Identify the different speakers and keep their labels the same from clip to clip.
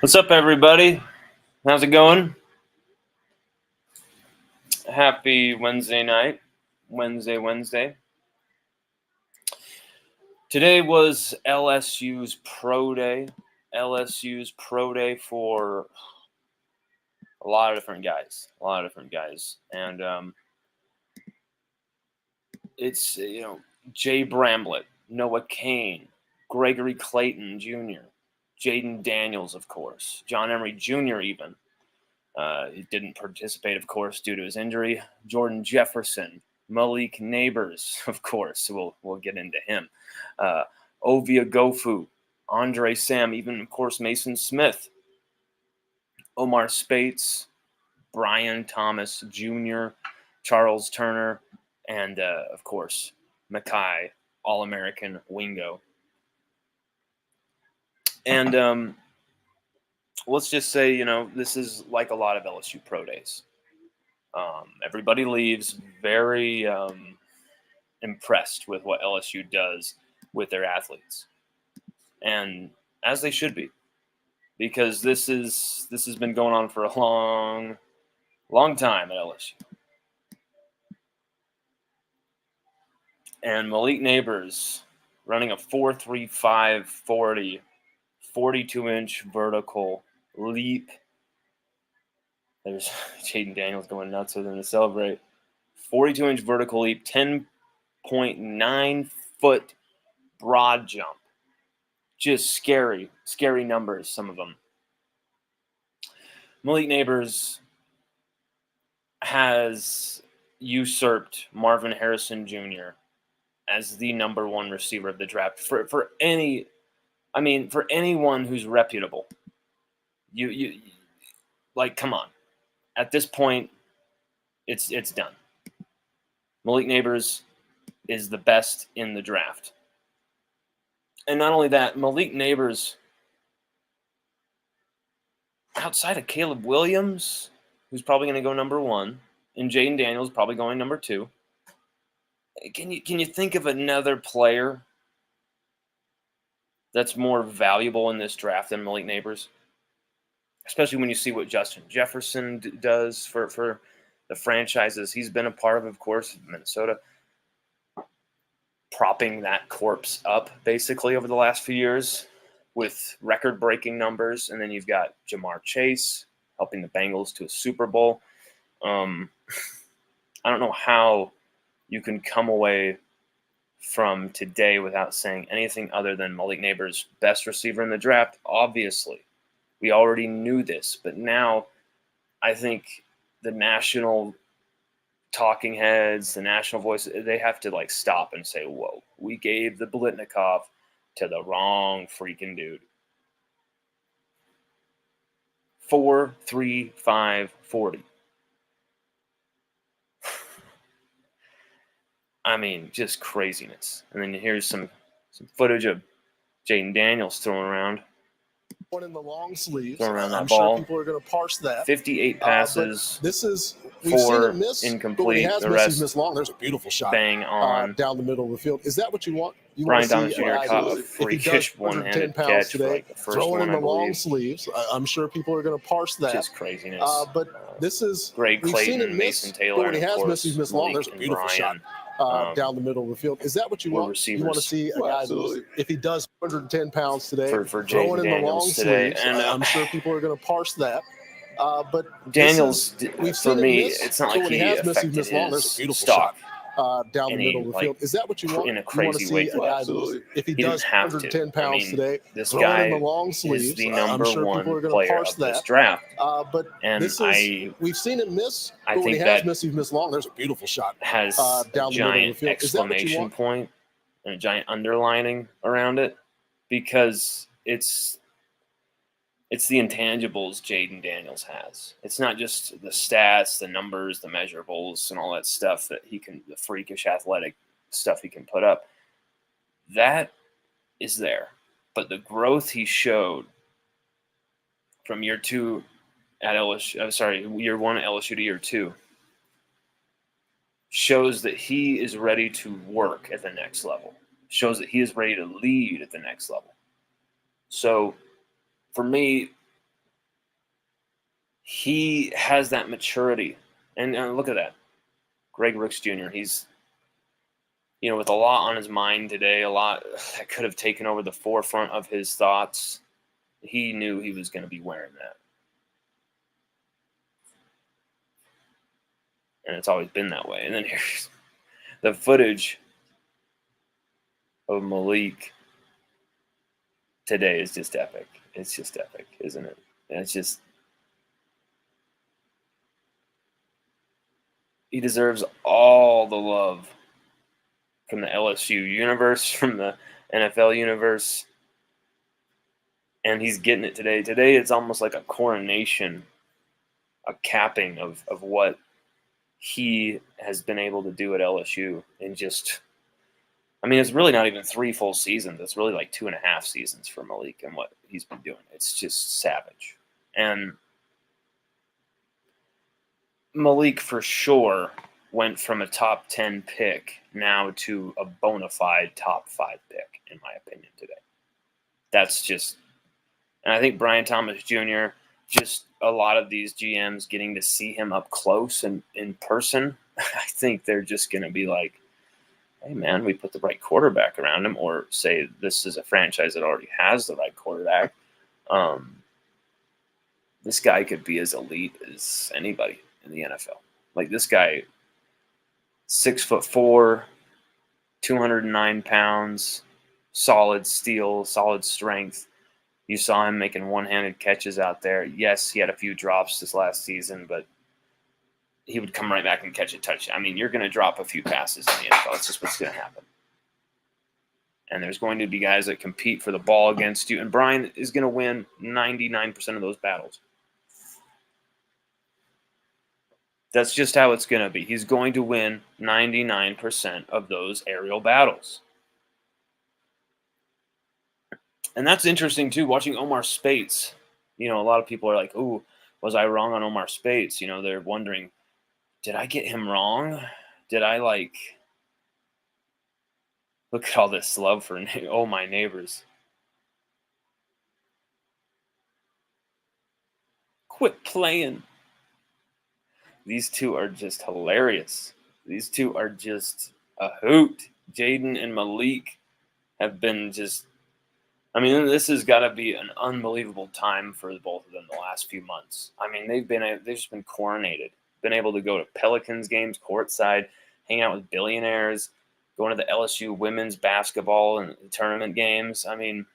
Speaker 1: What's up, everybody? How's it going? Happy Wednesday night. Wednesday. Today was LSU's Pro Day. LSU's Pro Day for a lot of different guys. And it's, Jay Bramblett, Noah Kane, Gregory Clayton Jr., Jaden Daniels, of course, John Emery Jr. even. He didn't participate, of course, due to his injury. Jordan Jefferson, Malik Neighbors, of course. We'll get into him. Ovia Gofu, Andre Sam, even, of course, Mason Smith, Omar Spates, Brian Thomas Jr., Charles Turner, and, of course, Mackay, All-American Wingo. And let's just say, this is like a lot of LSU Pro Days. Everybody leaves very impressed with what LSU does with their athletes, and as they should be, because this has been going on for a long time at LSU. And Malik Neighbors running a 4.35 40, 42-inch vertical leap. There's Jaden Daniels going nuts with him to celebrate. 42-inch vertical leap, 10.9 foot broad jump. Just scary numbers, some of them. Malik Neighbors has usurped Marvin Harrison Jr. as the number one receiver of the draft for anyone who's reputable. You come on. At this point, it's done. Malik Neighbors is the best in the draft. And not only that, Malik Neighbors, outside of Caleb Williams, who's probably going to go number one, and Jaden Daniels probably going number two, can you think of another player that's more valuable in this draft than Malik Neighbors? Especially when you see what Justin Jefferson does for the franchises he's been a part of course, Minnesota, propping that corpse up basically over the last few years with record-breaking numbers. And then you've got Jamar Chase helping the Bengals to a Super Bowl. I don't know how you can come away from today without saying anything other than Malik Neighbors, best receiver in the draft, obviously. We already knew this, but now I think the national talking heads, the national voice, they have to stop and say, whoa, we gave the Blitnikoff to the wrong freaking dude. 4.35 40. I mean, just craziness. And then here's some footage of Jaden Daniels throwing around.
Speaker 2: One in the long sleeves.
Speaker 1: Throwing around that
Speaker 2: I'm
Speaker 1: ball.
Speaker 2: sure people are going to parse that.
Speaker 1: 58 passes.
Speaker 2: We've
Speaker 1: 4
Speaker 2: seen him miss,
Speaker 1: incomplete.
Speaker 2: But
Speaker 1: the rest
Speaker 2: missed long. There's a beautiful shot.
Speaker 1: Bang on.
Speaker 2: Down the middle of the field. Is that what you want?
Speaker 1: Brian Thomas Jr. caught a freakish one-handed catch
Speaker 2: today,
Speaker 1: for the first
Speaker 2: throwing
Speaker 1: one,
Speaker 2: in the
Speaker 1: I believe.
Speaker 2: long sleeves. I'm sure people are going to parse that.
Speaker 1: Just craziness.
Speaker 2: But this is
Speaker 1: Greg
Speaker 2: we've seen
Speaker 1: Clayton,
Speaker 2: him
Speaker 1: Mason
Speaker 2: miss,
Speaker 1: Taylor,
Speaker 2: but when he
Speaker 1: and
Speaker 2: has
Speaker 1: of
Speaker 2: missed, he's
Speaker 1: course,
Speaker 2: missed long.
Speaker 1: Malik
Speaker 2: There's a
Speaker 1: and
Speaker 2: beautiful
Speaker 1: Brian,
Speaker 2: shot down the middle of the field. Is that what you want?
Speaker 1: receivers.
Speaker 2: You want to see a guy who's, if he does 110 pounds today,
Speaker 1: for
Speaker 2: throwing
Speaker 1: Jaden
Speaker 2: in the long
Speaker 1: Daniels today.
Speaker 2: sleeves.
Speaker 1: And
Speaker 2: I'm sure people are going to parse that. But
Speaker 1: Daniels,
Speaker 2: we've
Speaker 1: for
Speaker 2: seen
Speaker 1: me,
Speaker 2: miss,
Speaker 1: it's not
Speaker 2: so
Speaker 1: like
Speaker 2: when
Speaker 1: he
Speaker 2: has missed,
Speaker 1: affected
Speaker 2: he's missed long. There's a
Speaker 1: his
Speaker 2: beautiful
Speaker 1: stock
Speaker 2: down the middle of the field. Is that what you want?
Speaker 1: in a
Speaker 2: You want
Speaker 1: crazy
Speaker 2: to see
Speaker 1: way.
Speaker 2: a guy who's, if he does
Speaker 1: didn't have
Speaker 2: 110
Speaker 1: to.
Speaker 2: pounds today,
Speaker 1: this
Speaker 2: throwing
Speaker 1: guy
Speaker 2: in the long sleeves.
Speaker 1: is the number
Speaker 2: I'm sure
Speaker 1: one
Speaker 2: people are going to
Speaker 1: player
Speaker 2: parse
Speaker 1: of this
Speaker 2: that.
Speaker 1: draft.
Speaker 2: But
Speaker 1: And
Speaker 2: we've seen him miss,
Speaker 1: I
Speaker 2: but when
Speaker 1: think
Speaker 2: he has
Speaker 1: that
Speaker 2: missed, he's missed long. There's a beautiful shot
Speaker 1: has
Speaker 2: down
Speaker 1: a
Speaker 2: the middle of the
Speaker 1: giant
Speaker 2: field. Is that what you
Speaker 1: exclamation
Speaker 2: want?
Speaker 1: point and a giant underlining around it, because it's the intangibles Jaden Daniels has. It's not just the stats, the numbers, the measurables, and all that stuff that he can, the freakish athletic stuff he can put up. That is there. But the growth he showed from year two at LSU, year one at LSU to year two, shows that he is ready to work at the next level. Shows that he is ready to lead at the next level. So, for me, he has that maturity. And look at that. Greg Rooks Jr., he's, with a lot on his mind today, a lot that could have taken over the forefront of his thoughts. He knew he was going to be wearing that. And it's always been that way. And then here's the footage of Malik today is just epic. It's just epic, isn't it? And it's just, he deserves all the love from the LSU universe, from the NFL universe, and he's getting it today. Today it's almost like a coronation, a capping of what he has been able to do at LSU. And just, I mean, it's really not even 3 full seasons. It's really like 2.5 seasons for Malik and what he's been doing. It's just savage. And Malik for sure went from a top 10 pick now to a bona fide top 5 pick, in my opinion, today. That's just, and I think Brian Thomas Jr., just a lot of these GMs getting to see him up close and in person, I think they're just going to be like, hey, man, we put the right quarterback around him, or say this is a franchise that already has the right quarterback. This guy could be as elite as anybody in the NFL. Like, this guy, 6'4", 209 pounds, solid steel, solid strength. You saw him making one-handed catches out there. Yes, he had a few drops this last season, but he would come right back and catch a touchdown. I mean, you're going to drop a few passes in the NFL. It's just what's going to happen. And there's going to be guys that compete for the ball against you, and Brian is going to win 99% of those battles. That's just how it's going to be. He's going to win 99% of those aerial battles. And that's interesting, too, watching Omar Speights. A lot of people are like, ooh, was I wrong on Omar Speights? They're wondering, did I get him wrong? Did I, look at all this love for Oh My Neighbors. Quit playing. These two are just hilarious. These two are just a hoot. Jaden and Malik have been just, I mean, this has got to be an unbelievable time for both of them the last few months. I mean, they've just been coronated, been able to go to Pelicans games courtside, hang out with billionaires, going to the LSU women's basketball and tournament games. I mean,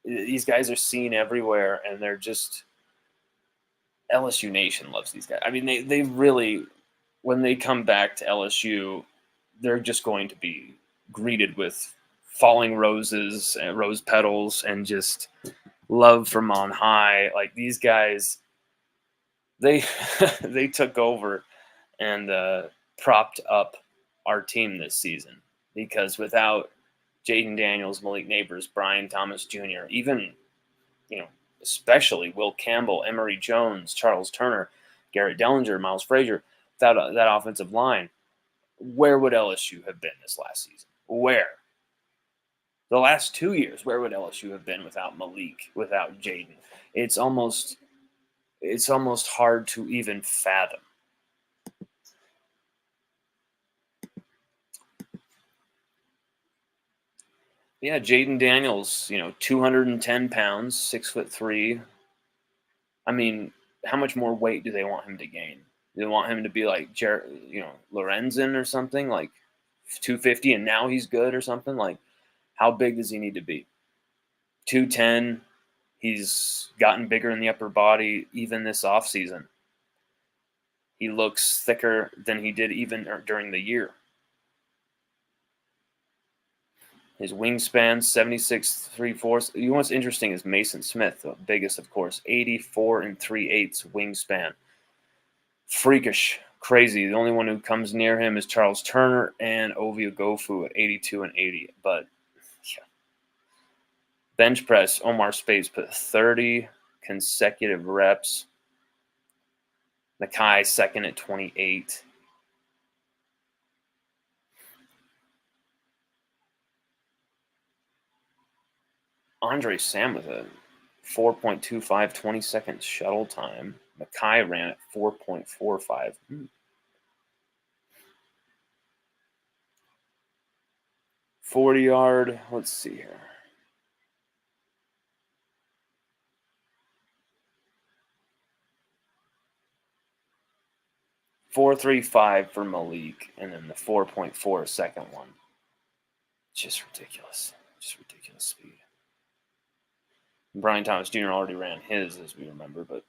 Speaker 1: these guys are seen everywhere, and they're just, LSU Nation loves these guys. I mean, they really, when they come back to LSU, they're just going to be greeted with falling roses and rose petals and just love from on high. Like, these guys, they they took over and propped up our team this season, because without Jaden Daniels, Malik Neighbors, Brian Thomas Jr., even, especially Will Campbell, Emory Jones, Charles Turner, Garrett Dellinger, Miles Frazier, without that offensive line, where would LSU have been this last season? Where? The last 2 years, where would LSU have been without Malik, without Jaden? It's almost hard to even fathom. Yeah, Jaden Daniels, 210 pounds, 6'3". I mean, how much more weight do they want him to gain? Do they want him to be like Lorenzen or something, like 250, and now he's good or something? Like, how big does he need to be? 210. He's gotten bigger in the upper body even this offseason. He looks thicker than he did even during the year. His wingspan, 76 3/4. You know what's interesting is Mason Smith, the biggest, of course, 84 3/8 wingspan. Freakish, crazy. The only one who comes near him is Charles Turner and Ovie Oghoufo at 82 and 80. But yeah. Bench press, Omar Speights put 30 consecutive reps. Nakai second at 28. Andre Sam with a 4.25, 20-second shuttle time. Mackay ran at 4.45. 40-yard, let's see here. .435 for Malik, and then the 4.4 second one. Just ridiculous. Just ridiculous speed. Brian Thomas Jr. already ran his, as we remember, but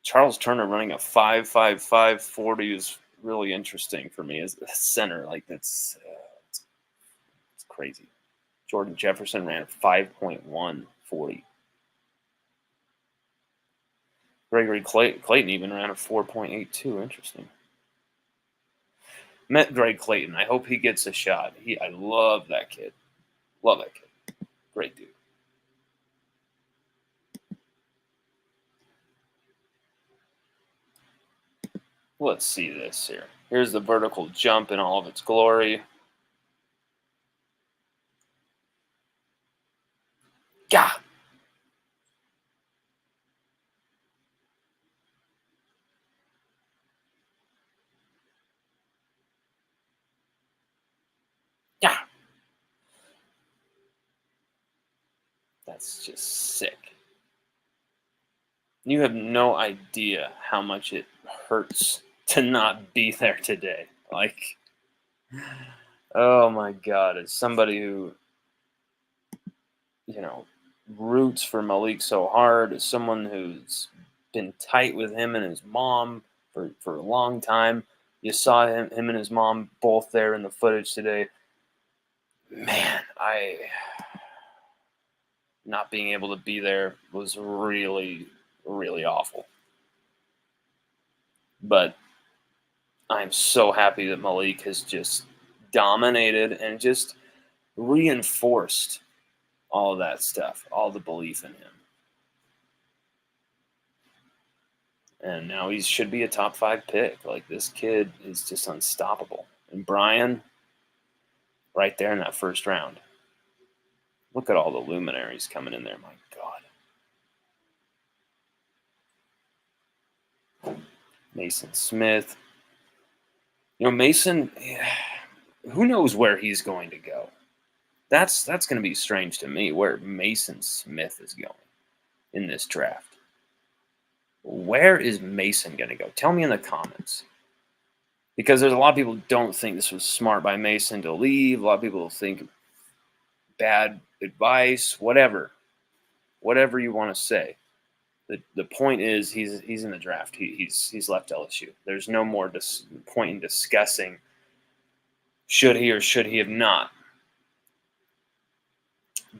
Speaker 1: Charles Turner running a 5.55 40 is really interesting for me as a center. Like, it's crazy. Jordan Jefferson ran a 5.1 40. Gregory Clayton even ran a 4.82. Interesting. Met Greg Clayton. I hope he gets a shot. I love that kid. Love that kid. Great dude. Let's see this here. Here's the vertical jump in all of its glory. Gah! Yeah. That's just sick. You have no idea how much it hurts to not be there today. Like, oh my God, as somebody who, roots for Malik so hard, as someone who's been tight with him and his mom for a long time, you saw him and his mom both there in the footage today. Man, not being able to be there was really, really awful. But I'm so happy that Malik has just dominated and just reinforced all of that stuff, all the belief in him. And now he should be a top 5 pick. Like, this kid is just unstoppable. And Brian, right there in that first round. Look at all the luminaries coming in there. My God. Mason Smith. Mason, who knows where he's going to go? That's going to be strange to me, where Mason Smith is going in this draft. Where is Mason going to go? Tell me in the comments. Because there's a lot of people who don't think this was smart by Mason to leave. A lot of people think bad advice, whatever you want to say. The point is he's in the draft. He's left LSU. There's no more point in discussing should he or should he have not.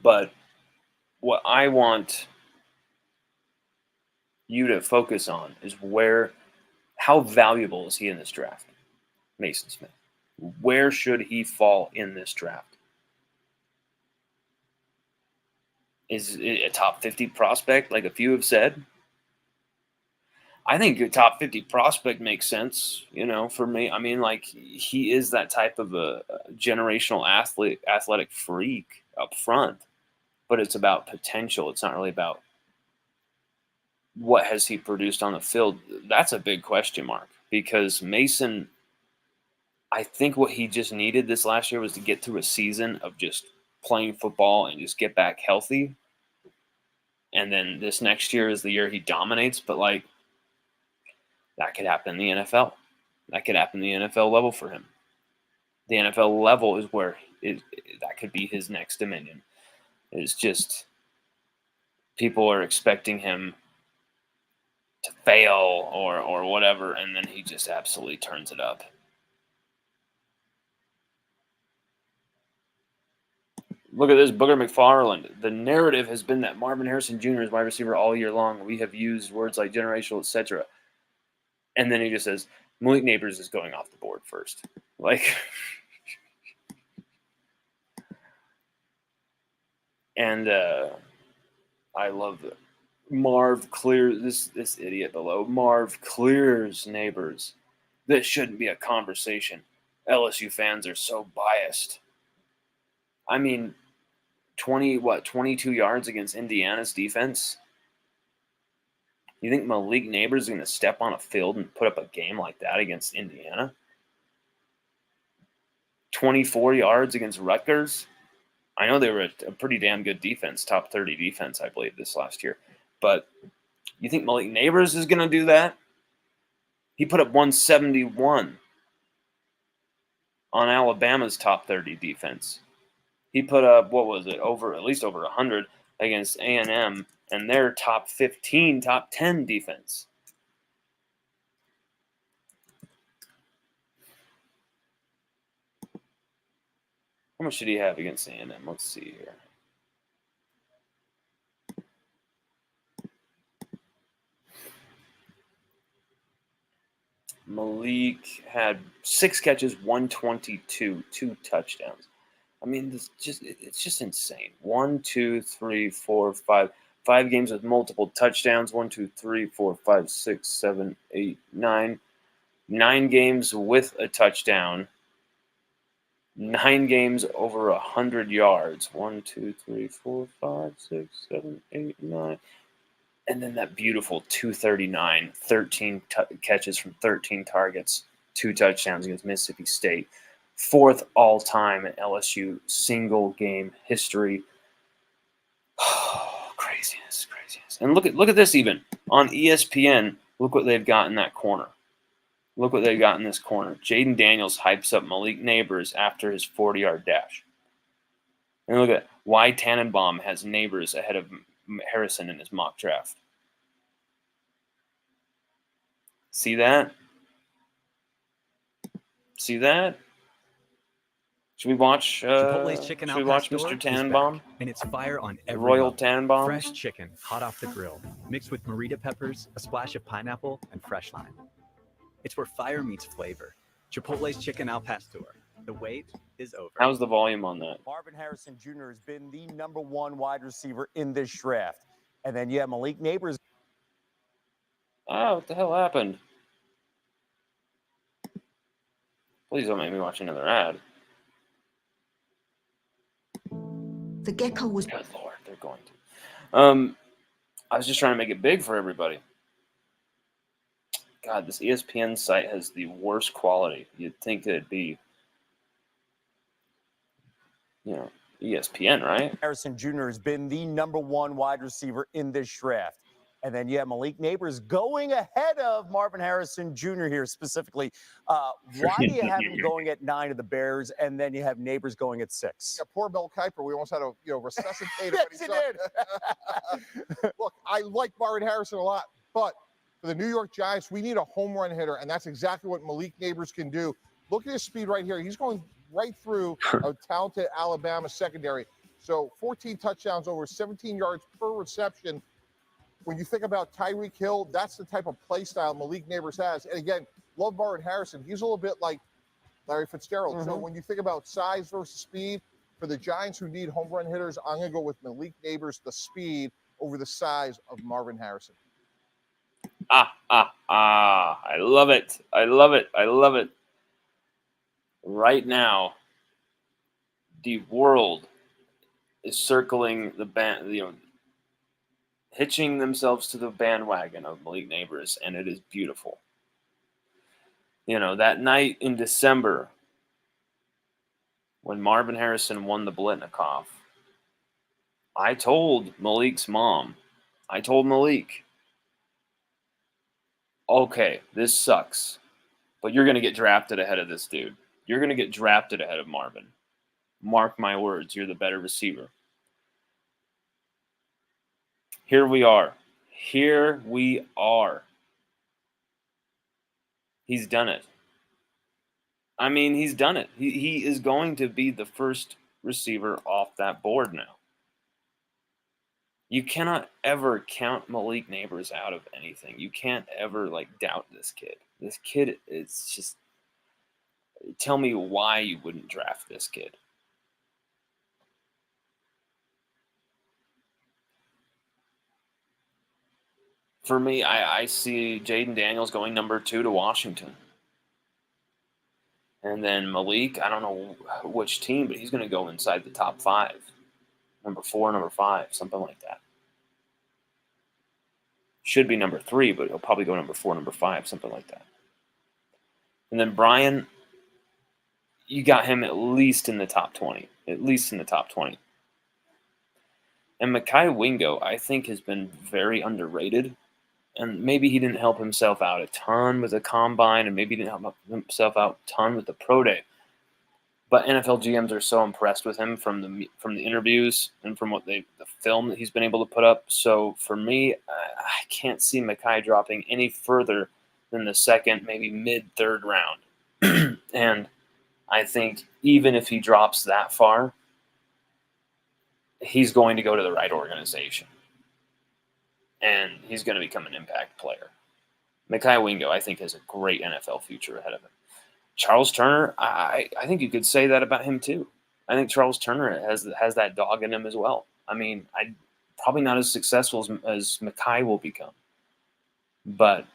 Speaker 1: But what I want you to focus on is how valuable is he in this draft? Mason Smith. Where should he fall in this draft? Is it a top 50 prospect, like a few have said? I think a top 50 prospect makes sense, for me. I mean, like, he is that type of a generational athletic freak up front, but it's about potential. It's not really about what has he produced on the field. That's a big question mark, because Mason, I think what he just needed this last year was to get through a season of just playing football and just get back healthy. And then this next year is the year he dominates. But, like, that could happen in the NFL. That could happen in the NFL level for him. The NFL level is where that could be his next dominion. It's just people are expecting him to fail or whatever, and then he just absolutely turns it up. Look at this, Booger McFarland. The narrative has been that Marvin Harrison Jr. is wide receiver all year long. We have used words like generational, etc. And then he just says, Malik Neighbors is going off the board first. Like, and I love it. Marv clears, this idiot below. Marv clears Neighbors. This shouldn't be a conversation. LSU fans are so biased. I mean, 22 yards against Indiana's defense. You think Malik Neighbors is going to step on a field and put up a game like that against Indiana? 24 yards against Rutgers? I know they were a pretty damn good defense, top 30 defense, I believe, this last year. But you think Malik Neighbors is going to do that? He put up 171 on Alabama's top 30 defense. He put up, what was it, at least over 100 against A&M and their top 15, top 10 defense. How much did he have against A&M? Let's see here. Malik had 6 catches, 122, 2 touchdowns. I mean, it's just insane. 1, 2, 3, 4, 5. 5 games with multiple touchdowns. 1, 2, 3, 4, 5, 6, 7, 8, 9. 9 games with a touchdown. 9 games over 100 yards. 1, 2, 3, 4, 5, 6, 7, 8, 9. And then that beautiful 239, 13 catches from 13 targets, 2 touchdowns against Mississippi State. 4th all-time in LSU single-game history. Craziness. And look at this even. On ESPN, look what they've got in that corner. Look what they've got in this corner. Jaden Daniels hypes up Malik Neighbors after his 40-yard dash. And look at why Tannenbaum has Neighbors ahead of Harrison in his mock draft. See that? See that? Should we watch?
Speaker 3: Chipotle's chicken
Speaker 1: should we watch Mr. Tannenbaum?
Speaker 3: And it's fire on every
Speaker 1: Royal
Speaker 3: level.
Speaker 1: Tannenbaum.
Speaker 3: Fresh chicken, hot off the grill, mixed with morita peppers, a splash of pineapple, and fresh lime. It's where fire meets flavor. Chipotle's chicken al pastor. The wait is over.
Speaker 1: How's the volume on that?
Speaker 4: Marvin Harrison Jr. has been the #1 wide receiver in this draft. And then you have Malik Neighbors.
Speaker 1: Oh, what the hell happened? Please don't make me watch another ad.
Speaker 5: The gecko was...
Speaker 1: Good Lord, they're going to. I was just trying to make it big for everybody. God, this ESPN site has the worst quality. You'd think it'd be, ESPN, right?
Speaker 4: Harrison Jr. has been the #1 wide receiver in this draft. And then you have Malik Neighbors going ahead of Marvin Harrison Jr. here specifically. Why do you have him going at 9 of the Bears, and then you have Neighbors going at 6?
Speaker 2: Yeah, poor Mel Kiper. We almost had to, resuscitate him.
Speaker 4: Yes, you did.
Speaker 2: Look, I like Marvin Harrison a lot, but for the New York Giants, we need a home run hitter, and that's exactly what Malik Neighbors can do. Look at his speed right here. He's going right through a talented Alabama secondary. So 14 touchdowns, over 17 yards per reception. When you think about Tyreek Hill, that's the type of play style Malik Neighbors has. And again, love Marvin Harrison. He's a little bit like Larry Fitzgerald. Mm-hmm. So when you think about size versus speed, for the Giants who need home run hitters, I'm going to go with Malik Neighbors, the speed, over the size of Marvin Harrison.
Speaker 1: I love it. I love it. I love it. Right now, the world is circling the band, hitching themselves to the bandwagon of Malik Neighbors, and it is beautiful. That night in December when Marvin Harrison won the Blitnikoff, I told Malik's mom, okay, this sucks, but you're going to get drafted ahead of this dude. You're going to get drafted ahead of Marvin. Mark my words, you're the better receiver. Here we are. He's done it. I mean, he's done it. He is going to be the first receiver off that board now. You cannot ever count Malik Neighbors out of anything. You can't ever doubt this kid. This kid is just, tell me why you wouldn't draft this kid. For me, I see Jaden Daniels going #2 to Washington. And then Malik, I don't know which team, but he's going to go inside the top 5. #4, #5, something like that. Should be number 3, but he'll probably go number 4, number 5, something like that. And then Brian, you got him at least in the top 20. At least in the top 20. And Mekhi Wingo, I think, has been very underrated. And maybe he didn't help himself out a ton with the combine, and maybe he didn't help himself out a ton with the pro day. But NFL GMs are so impressed with him from the interviews and from the film that he's been able to put up. So for me, I can't see Mekhi dropping any further than the second, maybe mid-third round. And I think even if he drops that far, he's going to go to the right organization. And he's going to become an impact player. Mekhi Wingo, I think, has a great NFL future ahead of him. Charles Turner, I think you could say that about him too. I think Charles Turner has that dog in him as well. I mean, probably not as successful as Mekhi will become, but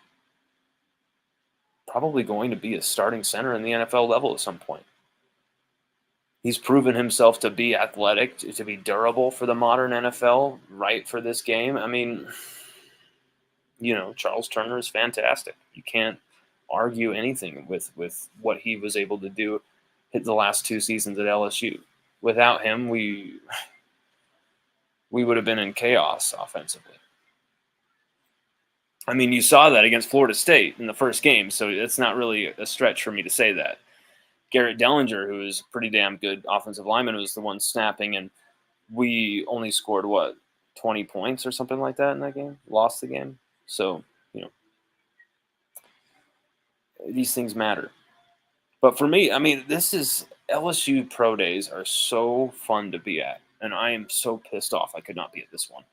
Speaker 1: probably going to be a starting center in the NFL level at some point. He's proven himself to be athletic, to be durable for the modern NFL, right for this game. I mean, Charles Turner is fantastic. You can't argue anything with what he was able to do in the last 2 seasons at LSU. Without him, we would have been in chaos offensively. I mean, you saw that against Florida State in the first game, so it's not really a stretch for me to say that. Garrett Dellinger, who is a pretty damn good offensive lineman, was the one snapping, and we only scored, 20 points or something like that in that game? Lost the game. So, these things matter. But for me, I mean, LSU Pro Days are so fun to be at, and I am so pissed off I could not be at this one,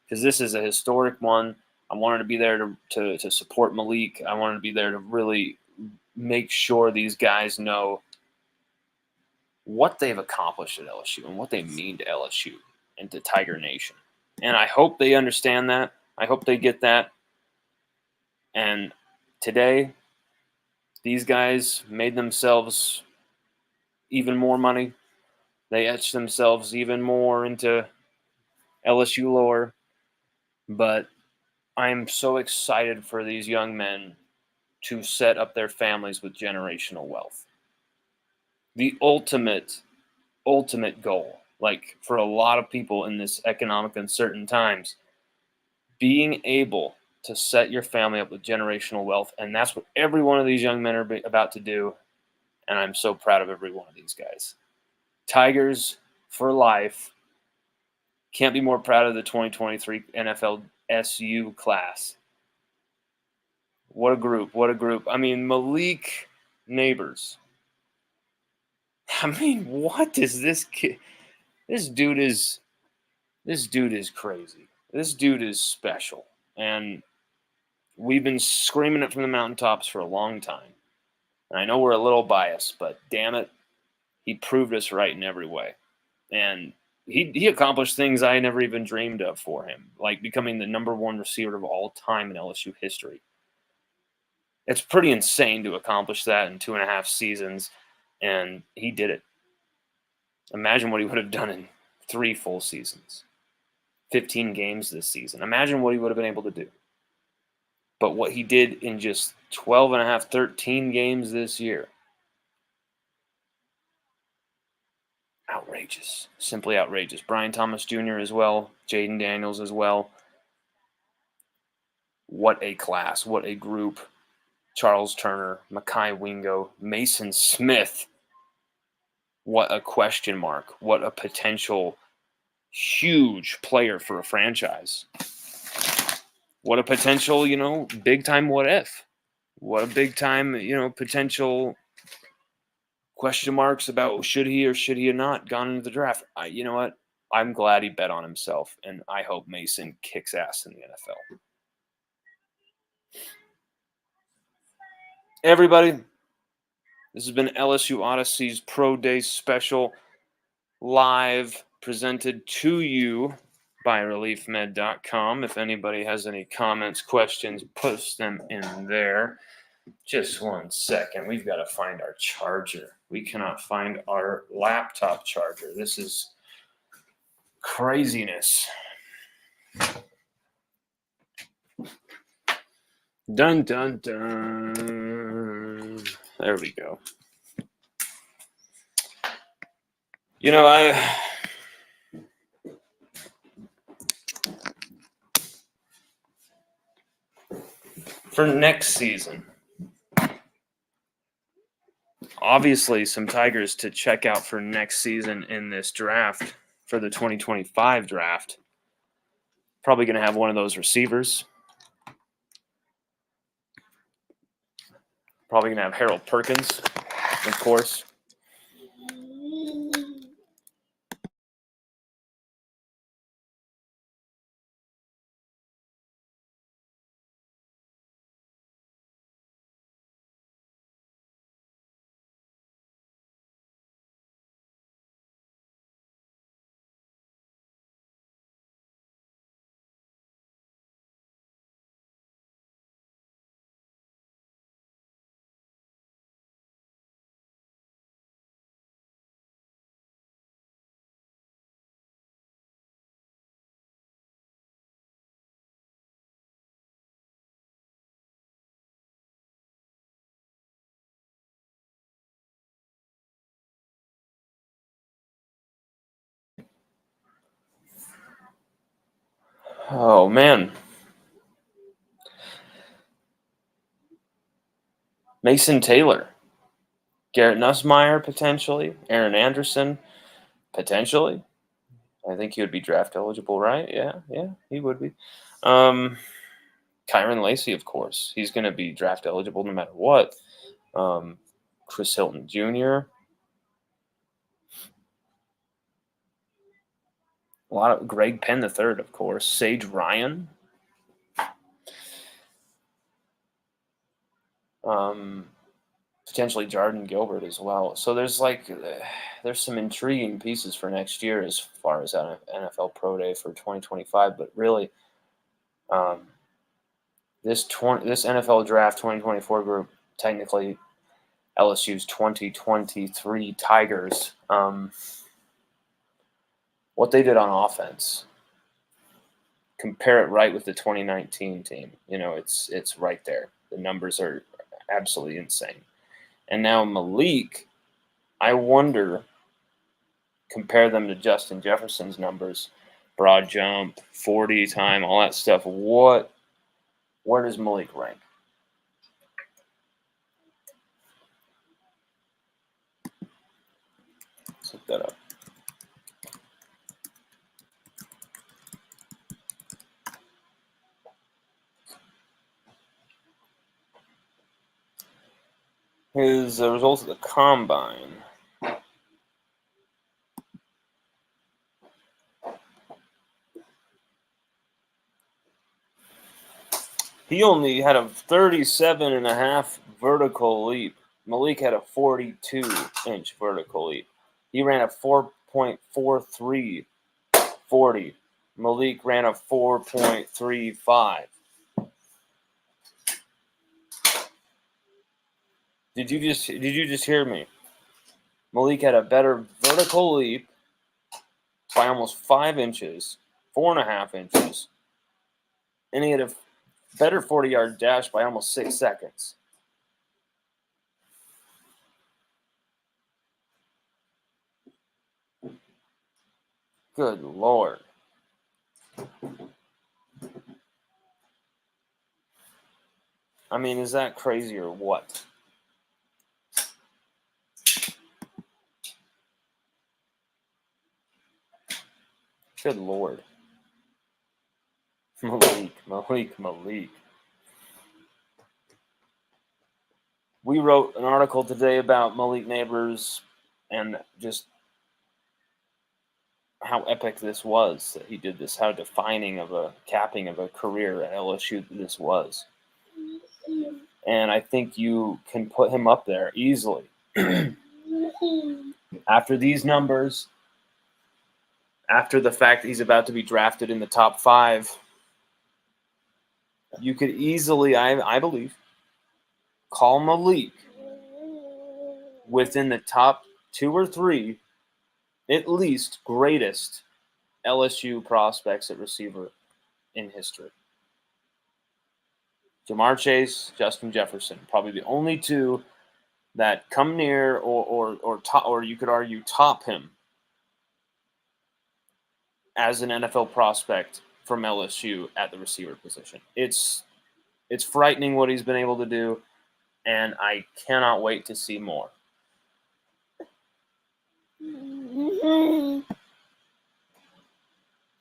Speaker 1: because this is a historic one. I wanted to be there to support Malik. I wanted to be there to really make sure these guys know what they've accomplished at LSU and what they mean to LSU and to Tiger Nation. And I hope they understand that. I hope they get that. And today, these guys made themselves even more money. They etched themselves even more into LSU lore. But I'm so excited for these young men to set up their families with generational wealth. The ultimate goal, like for a lot of people in this economic uncertain times, being able to set your family up with generational wealth. And that's what every one of these young men are about to do. And I'm so proud of every one of these guys. Tigers for life. Can't be more proud of the 2023 NFL SU class. What a group. What a group. I mean, Malik Neighbors. I mean, what is this kid? This dude is crazy. This dude is special. And we've been screaming it from the mountaintops for a long time. And I know we're a little biased, but damn it, he proved us right in every way. And he accomplished things I never even dreamed of for him, like becoming the #1 receiver of all time in LSU history. It's pretty insane to accomplish that in 2.5 seasons, and he did it. Imagine what he would have done in 3 full seasons, 15 games this season. Imagine what he would have been able to do. But what he did in just 12.5, 13 games this year, outrageous, simply outrageous. Brian Thomas Jr. as well, Jaden Daniels as well. What a class, what a group. Charles Turner, Mekhi Wingo, Mason Smith. What a question mark. What a potential huge player for a franchise. What a potential, big time what if. What a big time, potential question marks about should he or should he have not gone into the draft. You know what? I'm glad he bet on himself, and I hope Mason kicks ass in the NFL. Everybody, this has been LSU Odyssey's Pro Day special, live presented to you by ReleafMed.com. If anybody has any comments, questions, post them in there. Just 1 second. We've got to find our charger. We cannot find our laptop charger. This is craziness. Dun, dun, dun. There we go. You know, for next season, obviously some Tigers to check out for next season in this draft, for the 2025 draft. Probably going to have one of those receivers. Probably going to have Harold Perkins, of course. Oh, man. Mason Taylor. Garrett Nussmeier, potentially. Aaron Anderson, potentially. I think he would be draft eligible, right? Yeah, he would be. Kyron Lacey, of course. He's going to be draft eligible no matter what. Chris Hilton Jr. A lot of Greg Penn III, of course. Sage Ryan. Potentially Jordan Gilbert as well. So there's some intriguing pieces for next year as far as NFL Pro Day for 2025. But really, this NFL Draft 2024 group, technically LSU's 2023 Tigers, what they did on offense, compare it right with the 2019 team. You know, it's right there. The numbers are absolutely insane. And now Malik, I wonder, compare them to Justin Jefferson's numbers, broad jump, 40 time, all that stuff. Where does Malik rank? Let's look that up. His results of the combine. He only had a 37.5 vertical leap. Malik had a 42-inch vertical leap. He ran a 4.43 40. Malik ran a 4.35. Did you just hear me? Malik had a better vertical leap by almost 5 inches, 4.5 inches, and he had a better 40-yard dash by almost 6 seconds. Good Lord. I mean, is that crazy or what? Good Lord. Malik. We wrote an article today about Malik Neighbors and just how epic this was that he did this, how defining of a capping of a career at LSU this was. And I think you can put him up there easily. After these numbers, after the fact that he's about to be drafted in the top 5, you could easily, I believe, call Malik within the top 2 or 3, at least, greatest LSU prospects at receiver in history. Jamar Chase, Justin Jefferson, probably the only two that come near or you could argue top him as an NFL prospect from LSU at the receiver position. It's frightening what he's been able to do, and I cannot wait to see more.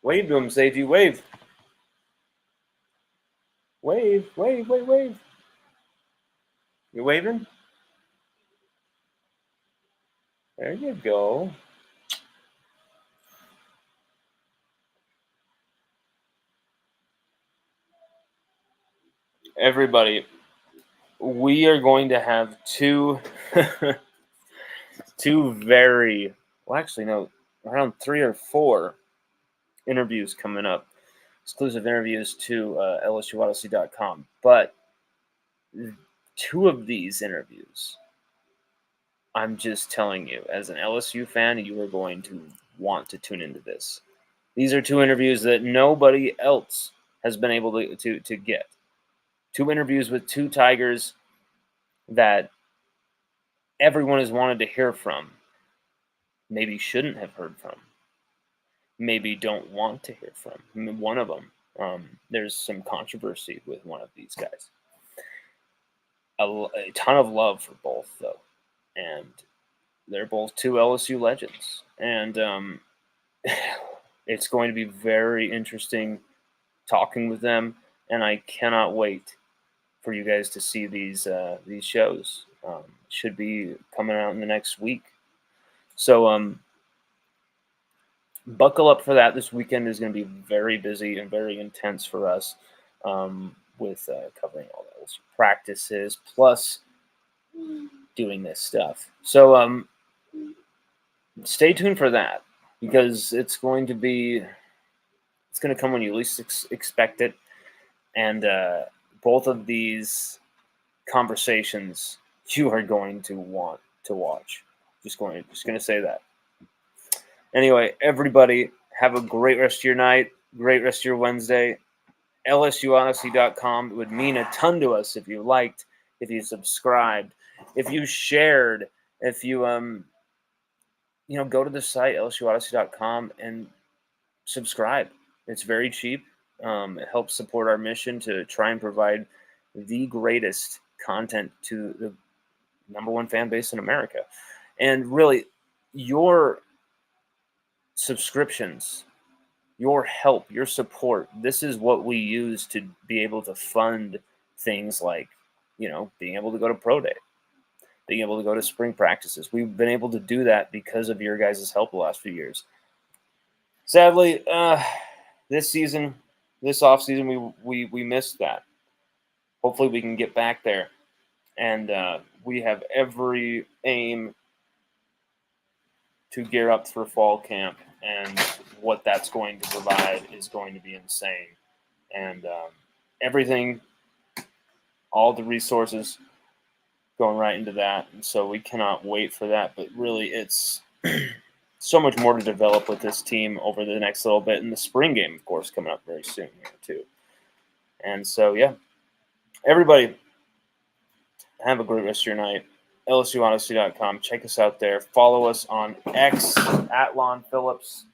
Speaker 1: Wave to him, Seiji. Wave. Wave, wave, wave, wave. You waving? There you go. Everybody, we are going to have two very, well, actually, no, around 3 or 4 interviews coming up, exclusive interviews to LSUODYSSEY.com. But 2 of these interviews, I'm just telling you, as an LSU fan, you are going to want to tune into this. These are 2 interviews that nobody else has been able to get. 2 interviews with 2 Tigers that everyone has wanted to hear from, maybe shouldn't have heard from, maybe don't want to hear from. I mean, one of them, there's some controversy with one of these guys. A ton of love for both, though, and they're both 2 LSU legends, and it's going to be very interesting talking with them, and I cannot wait for you guys to see these shows. Should be coming out in the next week. So buckle up for that. This weekend is going to be very busy and very intense for us with covering all the LSU practices, plus doing this stuff. So stay tuned for that, because it's going to come when you least expect it. And both of these conversations you are going to want to watch. Just going to say that. Anyway, everybody, have a great rest of your night, great rest of your Wednesday. LSUODYSSEY.com. It would mean a ton to us if you liked, if you subscribed, if you shared, if you go to the site LSUODYSSEY.com and subscribe. It's very cheap. It helps support our mission to try and provide the greatest content to the #1 fan base in America. And really, your subscriptions, your help, your support, this is what we use to be able to fund things like, being able to go to Pro Day, being able to go to spring practices. We've been able to do that because of your guys' help the last few years. Sadly, this offseason, we missed that. Hopefully we can get back there. And we have every aim to gear up for fall camp, and what that's going to provide is going to be insane. And everything, all the resources going right into that. And so we cannot wait for that. But really, it's so much more to develop with this team over the next little bit. And the spring game, of course, coming up very soon here too. And so, yeah, everybody, have a great rest of your night. LSUODYSSEY.com. Check us out there. Follow us on X at Lon Phillips.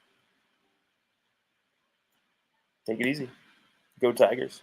Speaker 1: Take it easy. Go Tigers.